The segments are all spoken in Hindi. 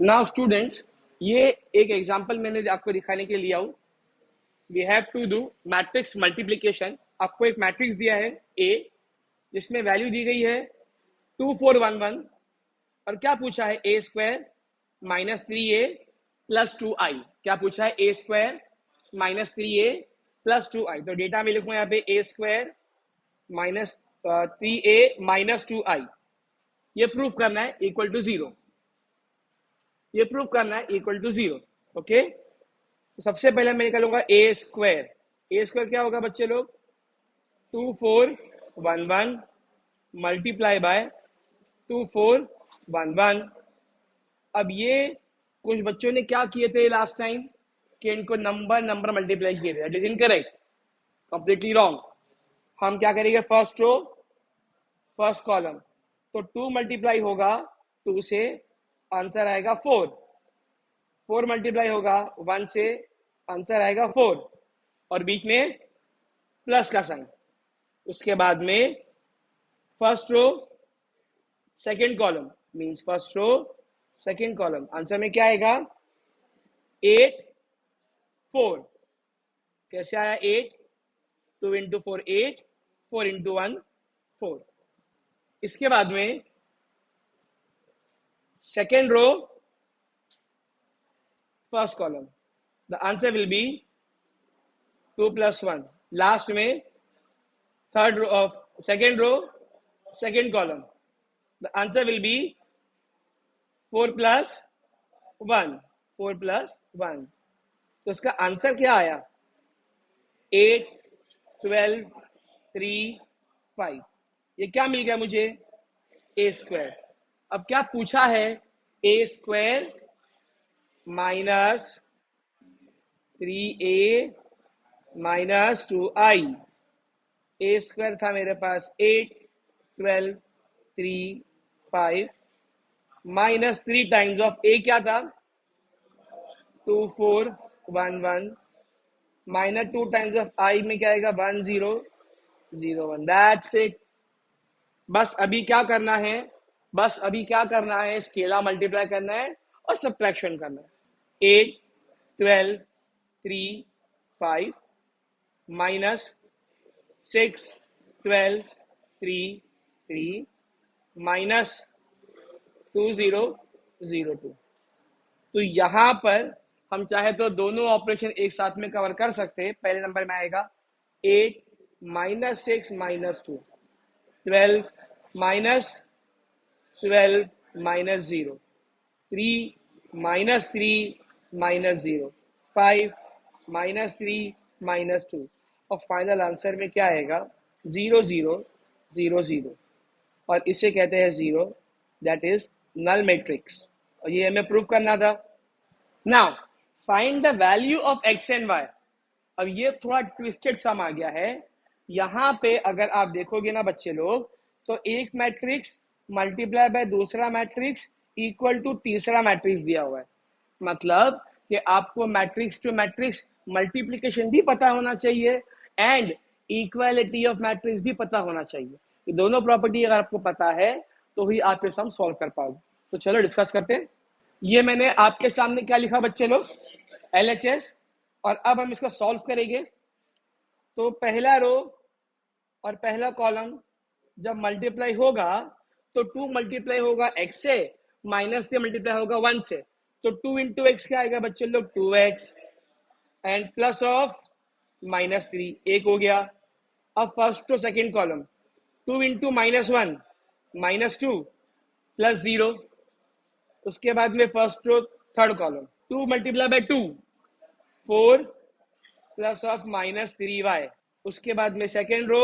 नाउ स्टूडेंट्स, ये एक एग्जांपल मैंने आपको दिखाने के लिए लिया हूं। We have to do matrix multiplication. आपको एक मैट्रिक्स दिया है ए, जिसमें वैल्यू दी गई है 2411 और क्या पूछा है a square minus 3a plus 2i। क्या पूछा है a square minus 3a plus 2i। तो डेटा में लिखूंगा यहाँ पे ए square minus 3a minus 2i। ये प्रूफ करना है इक्वल टू जीरो। ये प्रूफ करना है इक्वल टू जीरो। ओके, तो सबसे पहले मैं निकालूंगा ए स्क्वायर। ए स्क्वायर क्या होगा बच्चे लोग? 2411 मल्टीप्लाई बाय 2411। अब ये कुछ बच्चों ने क्या किए थे लास्ट टाइम कि इनको नंबर मल्टीप्लाई किए थे। That is incorrect, completely wrong. हम क्या करेंगे? फर्स्ट रो फर्स्ट कॉलम, तो 2 मल्टीप्लाई होगा 2 से, आंसर आएगा 4। 4 मल्टीप्लाई होगा 1 से, आंसर आएगा 4 और बीच में प्लस का साइन। उसके बाद में first row second column means first row second column, answer में क्या आएगा? 8 4। कैसे आया 8? 2 इंटू 4 8, 4 इंटू 1 4। इसके बाद में second row first column, the answer will be 2 plus 1। Last में third row of second row second column, the answer will be 4 plus 1। 4 plus 1, तो इसका आंसर क्या आया? 8 12 3 5। ये क्या मिल गया मुझे? A square. अब क्या पूछा है? A square minus 3a minus 2i। A square था मेरे पास 8 12 3 5 माइनस 3 टाइम्स ऑफ ए क्या था? 2411 माइनस 2 टाइम्स ऑफ आई में क्या आएगा? 1001। That's it. बस अभी क्या करना है? बस अभी क्या करना है? स्केला मल्टीप्लाई करना है और सब्ट्रैक्शन करना है। 8 12 3 5 माइनस 6 12 3 3 माइनस 2002। तो यहां पर हम चाहे तो दोनों ऑपरेशन एक साथ में कवर कर सकते हैं। पहले नंबर में आएगा 8 minus 6 minus 2, 12 minus 12 minus 0, 3 minus 3 minus 0, 5 minus 3 minus 2 और फाइनल आंसर में क्या आएगा? 0 0 0 0। और इसे कहते हैं zero. That is null matrix और ये हमें प्रूव करना था। Now find the value of x and y. अब ये थोड़ा ट्विस्टेड सम आ गया है। यहां पे अगर आप देखोगे ना बच्चे लोग, तो एक मैट्रिक्स मल्टीप्लाई बाय दूसरा मैट्रिक्स इक्वल टू तीसरा मैट्रिक्स दिया हुआ है। मतलब कि आपको मैट्रिक्स टू मैट्रिक्स मल्टीप्लीकेशन भी पता होना चाहिए एंड इक्वालिटी ऑफ मैट्रिक्स भी पता होना चाहिए। ये दोनों प्रॉपर्टी अगर आपको पता है तो ही आप ये सम सॉल्व कर पाओगे। तो चलो डिस्कस करते हैं। ये मैंने आपके सामने क्या लिखा बच्चे लोग? LHS। और अब हम इसका सॉल्व करेंगे। तो पहला रो और पहला कॉलम जब मल्टीप्लाई होगा तो 2 मल्टीप्लाई होगा x से, माइनस से मल्टीप्लाई होगा 1 से, तो 2 इंटू एक्स क्या आएगा बच्चे लोग? 2x and plus of minus 3 एक हो गया। अब first to second column 2 into minus 1 minus 2 plus 0। उसके बाद में first row third column 2 multiply by 2 4 plus of minus 3y। उसके बाद में second row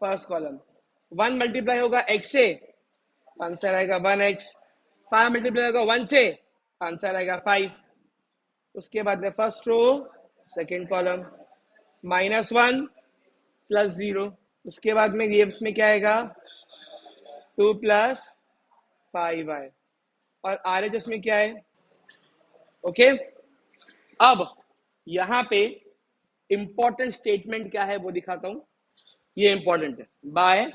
first column 1 multiply होगा x से, आंसर आएगा 1x। 5 मल्टीप्लाई होगा 1 से, आंसर आएगा 5। उसके बाद में first row second column minus 1 plus 0। उसके बाद में ये में क्या आएगा? 2 प्लस 5y और RHS में क्या है? ओके, अब यहां पे इंपॉर्टेंट स्टेटमेंट क्या है वो दिखाता हूं। ये इंपॉर्टेंट है। बाय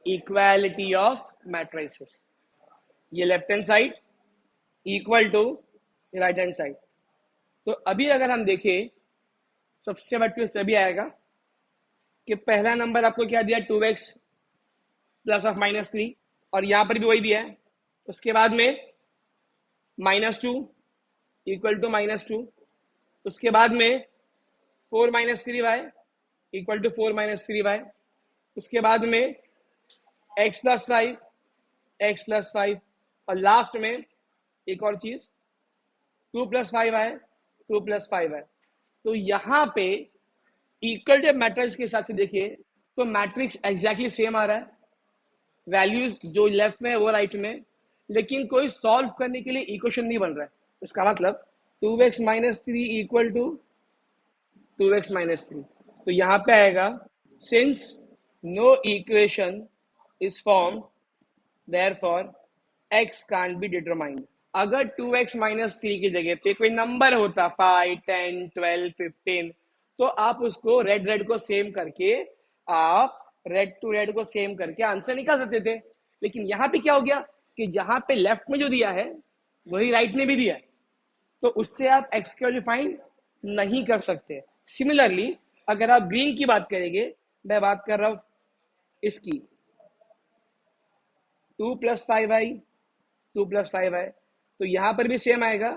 इक्वालिटी ऑफ मैट्रिसेस, ये left hand side equal to right hand side. तो अभी अगर हम देखें, सबसे बड़ा ट्विस्ट अभी आएगा कि पहला नंबर आपको क्या दिया, 2x प्लस ऑफ -3, और यहाँ पर भी वही दिया है। उसके बाद में -2 इक्वल टू -2, उसके बाद में 4 - 3y इक्वल टू 4 - 3y, उसके बाद में x + 5, और लास्ट में एक और चीज 2 + 5y, 2 + 5y। तो यहाँ पे इक्वल टू मैट्रिक्स के हिसाब से देखिए तो मैट्रिक्स एग्जैक्टली सेम आ रहा है, वैल्यूज जो लेफ्ट में है वो राइट में, लेकिन कोई सॉल्व करने के लिए इक्वेशन नहीं बन रहा है। इसका मतलब 2x - 3 इक्वल टू 2x - 3। तो यहाँ पे आएगा, since no equation is form therefore x can't be determined। अगर 2x - 3 की जगह पे कोई नंबर होता 5, 10, 12, 15, तो आप उसको रेड को सेम करके, आप रेड टू रेड को सेम करके आंसर निकाल सकते थे। लेकिन यहाँ पे क्या हो गया कि जहां पे लेफ्ट में जो दिया है वही राइट में भी दिया है, तो उससे आप x की वैल्यू फाइंड नहीं कर सकते। सिमिलरली अगर आप ग्रीन की बात करेंगे, मैं बात कर रहा हूं इसकी, 2 + 5y, 2 + 5y, तो यहां पर भी सेम आएगा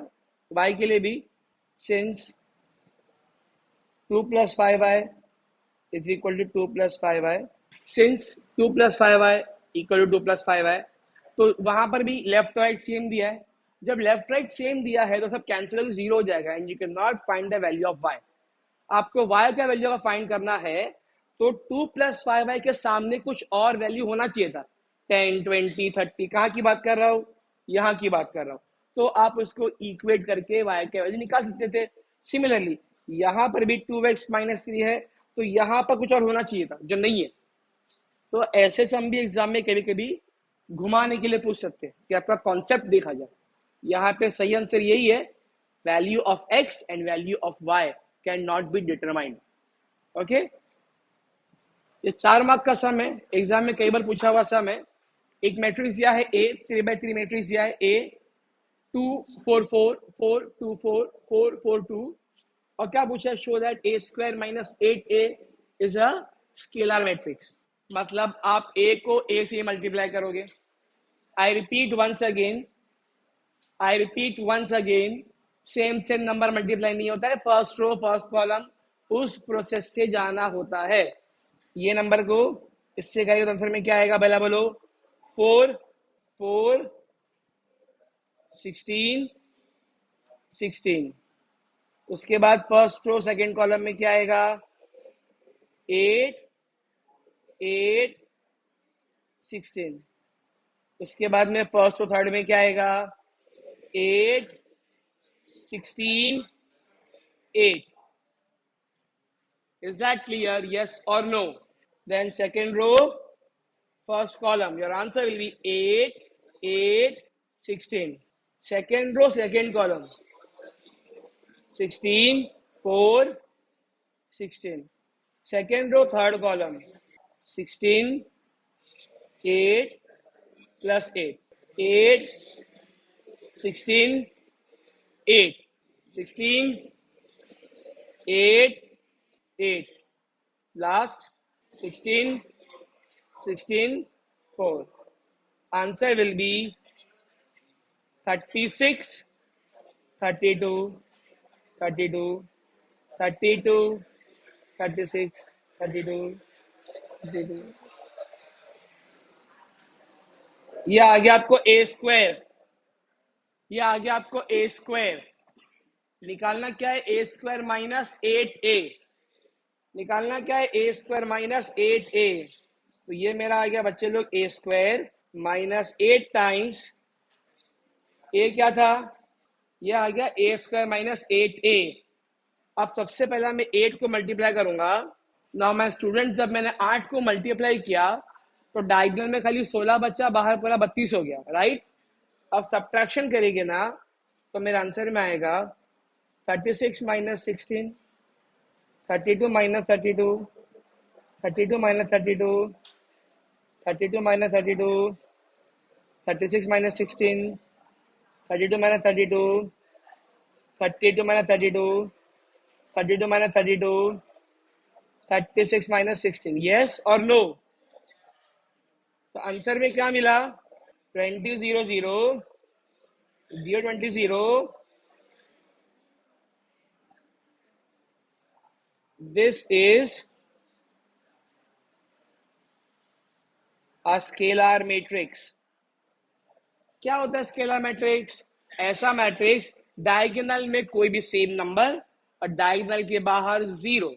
y के लिए भी, since 2 + 5y is equal to 2 + 5y, since 2 + 5y equal to 2 + 5y, तो वहां पर भी लेफ्ट राइट सेम दिया है। जब लेफ्ट राइट सेम दिया है तो सब कैंसिल होकर 0 हो जाएगा, and you can not find the value of y। आपको y का वैल्यू का फाइंड करना है तो 2 + 5y के सामने कुछ और वैल्यू होना चाहिए था, 10, 20, 30। कहाँ की बात कर रहा हूँ, यहाँ की बात कर रहा हूँ। तो आप उसको इक्वेट करके y का वैल्यू निकाल सकते थे। सिमिलरली यहाँ पर भी 2x - 3 है, तो यहाँ पर कुछ और होना चाहिए था जो नहीं है। तो ऐसे सम भी एग्जाम में कभी कभी घुमाने के लिए पूछ सकते हैं कि आपका कॉन्सेप्ट देखा जाए। यहाँ पे सही आंसर यही है, value of x and value of y can not be determined. Okay, ये 4 मार्क का सम है, एग्जाम में कई बार पूछा हुआ सम है। एक मैट्रिक्स दिया है A, 3/3 मैट्रिक्स दिया है A, 2 4 4 4 2 4 4 4 2, और क्या पूछा है, show that A² - 8A is a scalar matrix. मतलब आप A को A से मल्टीप्लाई करोगे। I repeat once again, same number multiply नहीं होता है, फर्स्ट रो फर्स्ट कॉलम उस प्रोसेस से जाना होता है। ये नंबर को इससे करेंगे तो आंसर में क्या आएगा, पहला बोलो, 4 4 16 16। उसके बाद फर्स्ट रो सेकंड कॉलम में क्या आएगा, 8 8 16। उसके बाद में फर्स्ट रो थर्ड में क्या आएगा, 8 16 8। Is that clear? Yes or no? Then second row, first column, your answer will be 8 8 16. Second row, second column, 16 4 16. Second row, third column, 16 8 plus 8 8 16 8 16 8 8, last 16 16 4. Answer will be 36 32 32 32 36 32 32। ये आ गया आपको A², ये आ गया आपको A²। निकालना क्या है, A² - 8A। निकालना क्या है, A² - 8A। तो ये मेरा आ गया बच्चे लोग A² - 8 टाइम्स A क्या था, ये आ गया A² - 8A। अब सबसे पहला मैं 8 को मल्टीप्लाई करूंगा ना। मैं स्टूडेंट, जब मैंने 8 को मल्टीप्लाई किया तो डायगोनल में खाली 16 बचा, बाहर पूरा 32 हो गया, राइट। अब सब्ट्रैक्शन करेंगे ना तो मेरे आंसर में आएगा 36 - 16, 32 - 32, 32 - 32, 32 - 32, 36 - 16, 32 minus 32, 32 minus 32, 32 minus 32, 36 minus 16. Yes or no? तो आंसर में क्या मिला? 20 0 0 0 20 0. This is a scalar matrix. क्या होता है स्केलर मैट्रिक्स? ऐसा मैट्रिक्स डायगोनल में कोई भी सेम नंबर और डायगोनल के बाहर जीरो,